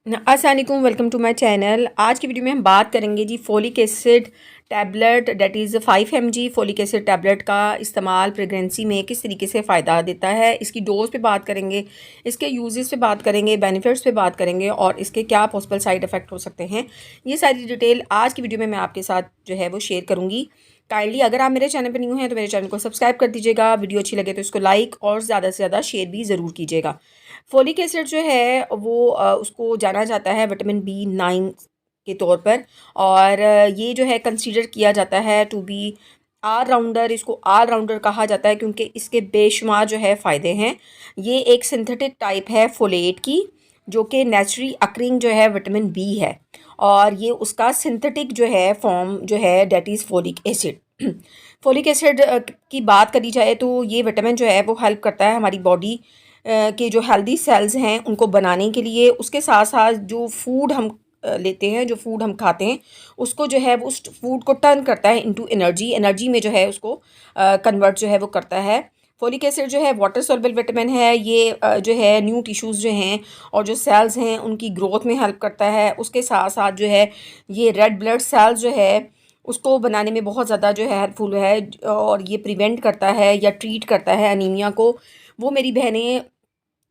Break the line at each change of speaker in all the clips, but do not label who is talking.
अस्सलाम वालेकुम, welcome to my channel. आज की वीडियो में हम बात करेंगे जी folic acid tablet that is 5 mg folic acid tablet का इस्तेमाल प्रेगनेंसी में किस तरीके से फ़ायदा देता है। इसकी डोज पे बात करेंगे, इसके यूजेस पे बात करेंगे, बेनिफिट्स पे बात करेंगे और इसके क्या पॉसिबल साइड इफ़ेक्ट हो सकते हैं। ये सारी डिटेल आज की वीडियो में मैं आपके साथ जो है वो शेयर करूँगी। काइंडली अगर आप मेरे चैनल पर न्यू हैं तो मेरे चैनल को सब्सक्राइब कर दीजिएगा। वीडियो अच्छी लगे तो इसको लाइक और ज़्यादा से ज़्यादा शेयर भी ज़रूर कीजिएगा। फोलिक एसिड जो है वो उसको जाना जाता है विटामिन B9 के तौर पर और ये जो है कंसीडर किया जाता है टू बी ऑल राउंडर। इसको ऑल राउंडर कहा जाता है क्योंकि इसके बेशुमार जो है फ़ायदे हैं। ये एक सिंथेटिक टाइप है फोलेट की, जो कि नेचुरली अकरिंग जो है विटामिन बी है और ये उसका सिंथेटिक जो है फॉर्म जो है that is folic acid. Folic acid की बात करी जाए तो ये विटामिन जो है वो हेल्प करता है हमारी बॉडी के जो हेल्दी सेल्स हैं उनको बनाने के लिए। उसके साथ साथ जो फूड हम लेते हैं, जो फूड हम खाते हैं, उसको जो है वो उस फूड को टर्न करता है इनटू एनर्जी। एनर्जी में जो है उसको कन्वर्ट जो है वो करता है। फोलिक एसिड जो है वाटर सॉल्युबल विटामिन है। ये जो है न्यू टिश्यूज़ जो हैं और जो सेल्स हैं उनकी ग्रोथ में हेल्प करता है। उसके साथ साथ जो है ये रेड ब्लड सेल्स जो है उसको बनाने में बहुत ज़्यादा जो है हेल्पफुल है और ये प्रिवेंट करता है या ट्रीट करता है अनीमिया को। वो मेरी बहनें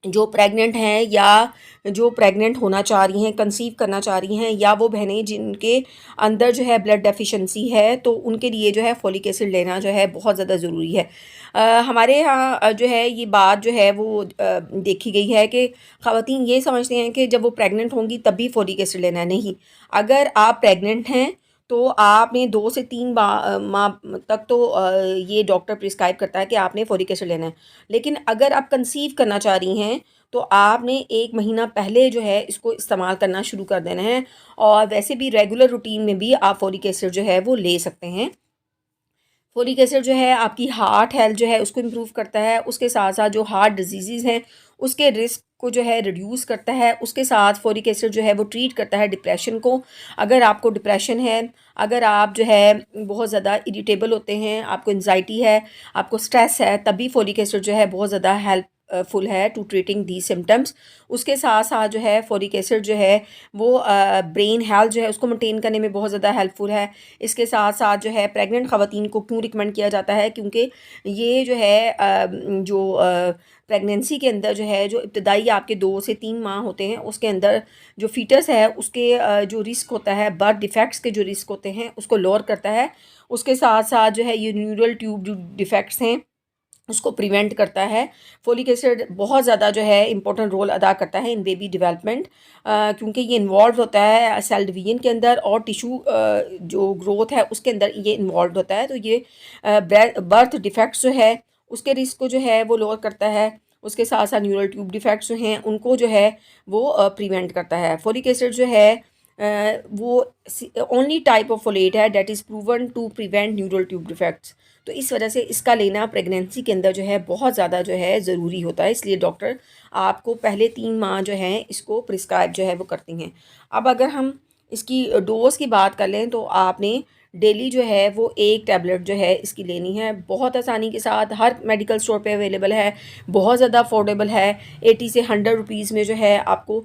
जो प्रेग्नेंट हैं या जो प्रेग्नेंट होना चाह रही हैं, कंसीव करना चाह रही हैं, या वो बहनें जिनके अंदर जो है ब्लड डेफिशिएंसी है, तो उनके लिए जो है फोलिक एसिड लेना जो है बहुत ज़्यादा ज़रूरी है। हमारे यहाँ जो है ये बात जो है वो देखी गई है कि ख़वातीन ये समझते हैं कि जब वो प्रेग्नेंट होंगी तभी फोलिक एसिड लेना है। नहीं, अगर आप प्रेग्नेंट हैं तो आपने 2 से 3 माह तक तो ये डॉक्टर प्रिस्क्राइब करता है कि आपने फोलिक एसिड लेना है। लेकिन अगर आप कंसीव करना चाह रही हैं तो आपने 1 महीना पहले जो है इसको इस्तेमाल करना शुरू कर देना है और वैसे भी रेगुलर रूटीन में भी आप फोलिक एसिड जो है वो ले सकते हैं। फोलिक एसिड जो है आपकी हार्ट हेल्थ जो है उसको इम्प्रूव करता है। उसके साथ साथ जो हार्ट डिजीज़ हैं उसके रिस्क को जो है रिड्यूस करता है। उसके साथ फोलिक एसिड जो है वो ट्रीट करता है डिप्रेशन को। अगर आपको डिप्रेशन है, अगर आप जो है बहुत ज़्यादा इरिटेबल होते हैं, आपको एंजाइटी है, आपको स्ट्रेस है, तभी फोलिक एसिड जो है बहुत ज़्यादा हेल्प फुल है टू ट्रीटिंग दी सिम्टम्स। उसके साथ साथ जो है फोलिक एसिड जो है वो ब्रेन हेल्थ जो है उसको मेंटेन करने में बहुत ज़्यादा हेल्पफुल है। इसके साथ साथ जो है प्रेग्नेंट ख़वातीन को क्यों रिकमेंड किया जाता है, क्योंकि ये जो है जो प्रेगनेंसी के अंदर जो है जो इब्तदाई आपके 2 से 3 माह होते हैं उसके अंदर जो फीटस है उसके जो रिस्क होता है, बर्थ डिफेक्ट्स के जो रिस्क होते हैं उसको लोअर करता है। उसके साथ साथ जो है ये न्यूरल ट्यूब जो डिफेक्ट्स हैं उसको प्रिवेंट करता है। फोलिक एसिड बहुत ज़्यादा जो है इंपॉर्टेंट रोल अदा करता है इन बेबी डेवलपमेंट, क्योंकि ये इन्वॉल्व होता है सेल डिवीजन के अंदर और टिश्यू जो ग्रोथ है उसके अंदर ये इन्वॉल्व होता है। तो ये बर्थ डिफेक्ट्स जो है उसके रिस्क को जो है वो लोअर करता है। उसके साथ साथ न्यूरल ट्यूब डिफेक्ट्स जो हैं उनको जो है वो प्रिवेंट करता है। फोलिक एसिड जो है वो ओनली टाइप ऑफ फोलेट है that is proven to prevent neural tube defects. तो इस वजह से इसका लेना प्रेगनेंसी के अंदर जो है बहुत ज़्यादा जो है ज़रूरी होता है। इसलिए डॉक्टर आपको पहले 3 माह जो हैं इसको प्रिस्क्राइब जो है वो करती हैं। अब अगर हम इसकी डोज़ की बात कर लें तो आपने डेली जो है वो 1 टैबलेट जो है इसकी लेनी है। बहुत आसानी के साथ हर मेडिकल स्टोर पे अवेलेबल है, बहुत ज़्यादा अफोर्डेबल है। 80 से 100 रुपीज़ में जो है आपको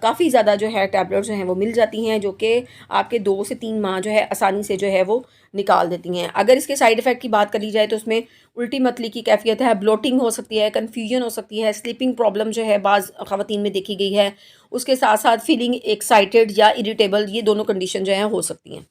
काफ़ी ज़्यादा जो है टैबलेट्स जो हैं वो मिल जाती हैं, जो कि आपके 2 से 3 माह जो है आसानी से जो है वो निकाल देती हैं। अगर इसके साइड इफ़ेक्ट की बात करी जाए तो उसमें उल्टी मतली की कैफियत है, ब्लोटिंग हो सकती है, कन्फ्यूजन हो सकती है, स्लीपिंग प्रॉब्लम जो है बाज़ ख़वातीन में देखी गई है। उसके साथ साथ फीलिंग एक्साइटेड या इरिटेबल, ये दोनों कंडीशन जो हैं हो सकती हैं।